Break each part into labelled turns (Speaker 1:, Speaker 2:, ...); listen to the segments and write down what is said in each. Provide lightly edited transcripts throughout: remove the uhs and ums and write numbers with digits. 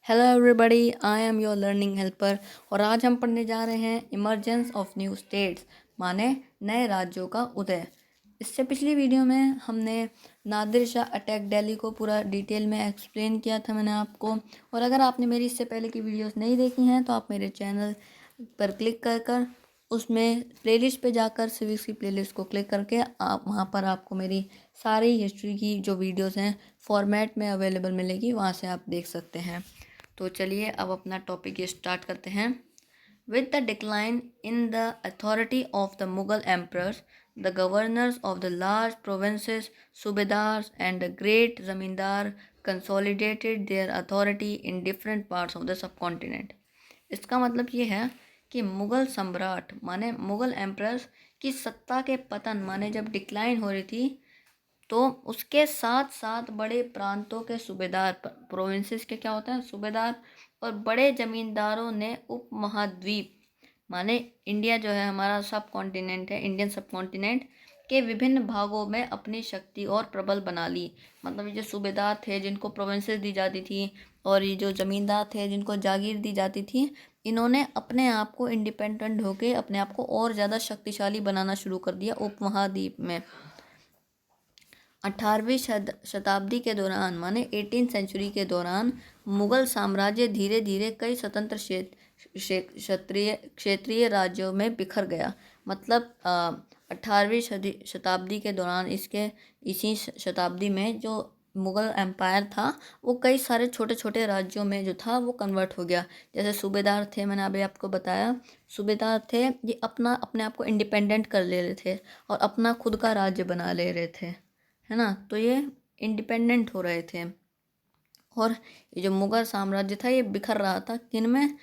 Speaker 1: Hello everybody, I am your learning helper. और आज हम पढ़ने जा रहे हैं इमरजेंस ऑफ न्यू स्टेट्स, माने नए राज्यों का उदय। इससे पिछली वीडियो में हमने नादिर शाह अटैक दिल्ली को पूरा डिटेल में एक्सप्लेन किया था मैंने आपको। और अगर आपने मेरी इससे पहले की वीडियोस नहीं देखी हैं तो आप मेरे चैनल पर क्लिक कर उसमें प्लेलिस्ट पे जाकर सिविक्स की प्लेलिस्ट को क्लिक करके आप वहाँ पर आपको मेरी सारी हिस्ट्री की जो वीडियोस हैं फॉर्मेट में अवेलेबल मिलेगी, वहाँ से आप देख सकते हैं। तो चलिए अब अपना टॉपिक स्टार्ट करते हैं। With the decline in the authority of the Mughal emperors, the governors of the large provinces, subedars and the great zamindar consolidated their authority in different parts of the subcontinent. इसका मतलब ये है कि मुगल सम्राट माने मुगल एम्परर्स की सत्ता के पतन माने जब डिक्लाइन हो रही थी तो उसके साथ साथ बड़े प्रांतों के सूबेदार, प्रोविंसेस के क्या होता है सूबेदार, और बड़े जमींदारों ने उपमहाद्वीप माने इंडिया जो है हमारा सब कॉन्टिनेंट है, इंडियन सब कॉन्टिनेंट के विभिन्न भागों में अपनी शक्ति और प्रबल बना ली। मतलब ये जो सूबेदार थे जिनको प्रोविंसेस दी जाती थी और ये जो जमींदार थे जिनको जागीर दी जाती थी, इन्होंने अपने आप को इंडिपेंडेंट होकर अपने आप को और ज़्यादा शक्तिशाली बनाना शुरू कर दिया उपमहाद्वीप में। 18वीं शताब्दी के दौरान माने 18th सेंचुरी के दौरान मुगल साम्राज्य धीरे धीरे कई स्वतंत्र क्षेत्रीय राज्यों में बिखर गया। मतलब 18वीं शताब्दी के दौरान इसी शताब्दी में जो मुगल एम्पायर था वो कई सारे छोटे छोटे राज्यों में जो था वो कन्वर्ट हो गया। जैसे सूबेदार थे, मैंने अभी आपको बताया, सूबेदार थे ये अपने आप को इंडिपेंडेंट कर ले रहे थे और अपना खुद का राज्य बना ले रहे थे, है ना। तो ये इंडिपेंडेंट हो रहे थे और ये जो मुगल साम्राज्य था ये बिखर रहा था किन में,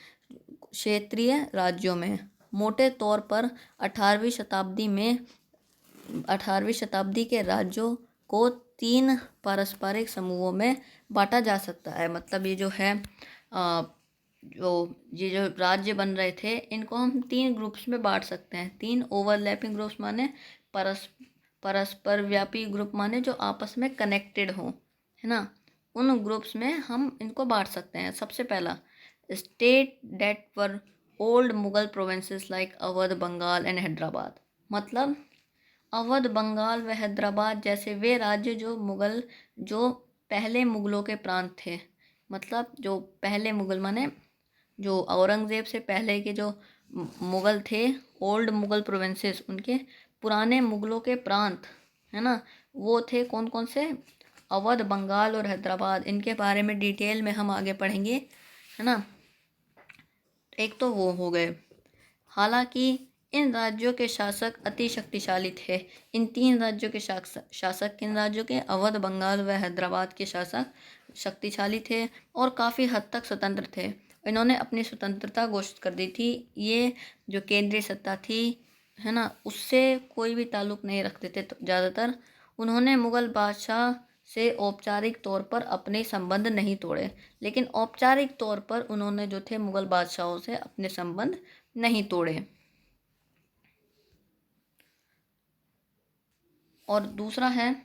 Speaker 1: क्षेत्रीय राज्यों में। मोटे तौर पर 18वीं शताब्दी के राज्यों को 3 पारस्परिक समूहों में बांटा जा सकता है। मतलब ये जो है ये जो राज्य बन रहे थे इनको हम 3 ग्रुप्स में बांट सकते हैं। 3 ओवरलैपिंग ग्रुप्स माने परस्पर व्यापी ग्रुप माने जो आपस में कनेक्टेड हो, है ना। उन ग्रुप्स में हम इनको बांट सकते हैं। सबसे पहला, state that were old Mughal provinces like Awadh, Bengal and Hyderabad. मतलब अवध, बंगाल व हैदराबाद जैसे वे राज्य जो पहले मुगलों के प्रांत थे। मतलब जो पहले मुगल माने जो औरंगज़ेब से पहले के जो मुगल थे, ओल्ड मुगल प्रोविंसेस, उनके पुराने मुगलों के प्रांत, है ना, वो थे कौन कौन से, अवध, बंगाल और हैदराबाद। इनके बारे में डिटेल में हम आगे पढ़ेंगे, है ना। एक तो वो हो गए। हालांकि इन राज्यों के शासक अति शक्तिशाली थे। इन 3 राज्यों के शासक किन राज्यों के, अवध, बंगाल व हैदराबाद के शासक शक्तिशाली थे और काफ़ी हद तक स्वतंत्र थे। इन्होंने अपनी स्वतंत्रता घोषित कर दी थी। ये जो केंद्रीय सत्ता थी, है ना, उससे कोई भी ताल्लुक़ नहीं रखते थे। तो ज़्यादातर उन्होंने मुग़ल बादशाह से औपचारिक तौर पर अपने संबंध नहीं तोड़े, लेकिन औपचारिक तौर पर उन्होंने जो थे मुग़ल बादशाहों से अपने संबंध नहीं तोड़े। और दूसरा है,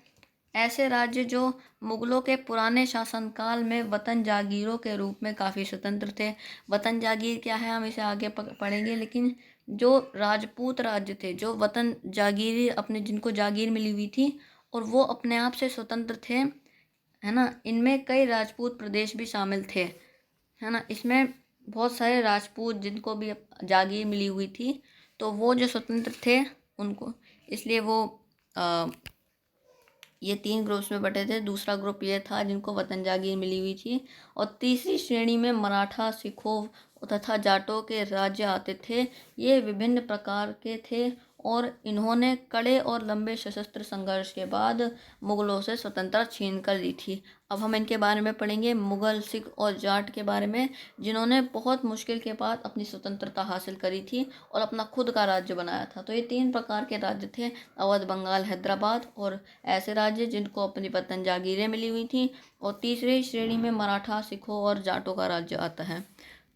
Speaker 1: ऐसे राज्य जो मुग़लों के पुराने शासनकाल में वतन जागीरों के रूप में काफ़ी स्वतंत्र थे। वतन जागीर क्या है हम इसे आगे पढ़ेंगे, लेकिन जो राजपूत राज्य थे, जो वतन जागीरी अपने जिनको जागीर मिली हुई थी और वो अपने आप से स्वतंत्र थे, है ना, इनमें कई राजपूत प्रदेश भी शामिल थे, है ना। इसमें बहुत सारे राजपूत जिनको भी जागीर मिली हुई थी तो वो जो स्वतंत्र थे उनको, इसलिए वो ये 3 ग्रुप्स में बटे थे। दूसरा ग्रुप ये था जिनको वतन जागीर मिली हुई थी। और तीसरी श्रेणी में मराठा, सिखों तथा जाटों के राज्य आते थे। ये विभिन्न प्रकार के थे और इन्होंने कड़े और लंबे सशस्त्र संघर्ष के बाद मुग़लों से स्वतंत्रता छीन कर ली थी। अब हम इनके बारे में पढ़ेंगे, मुग़ल, सिख और जाट के बारे में, जिन्होंने बहुत मुश्किल के बाद अपनी स्वतंत्रता हासिल करी थी और अपना खुद का राज्य बनाया था। तो ये 3 प्रकार के राज्य थे, अवध, बंगाल, हैदराबाद, और ऐसे राज्य जिनको अपनी वतन जागीरें मिली हुई थी। और तीसरी श्रेणी में मराठा, सिखों और जाटों का राज्य आता है।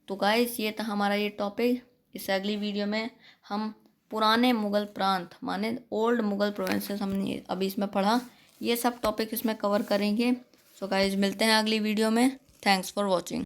Speaker 1: तो गाइस ये था हमारा ये टॉपिक। इससे अगली वीडियो में हम पुराने मुग़ल प्रांत माने ओल्ड मुग़ल प्रोविंसेस हमने अभी इसमें पढ़ा, ये सब टॉपिक इसमें कवर करेंगे। सो गाइस मिलते हैं अगली वीडियो में। Thanks for watching.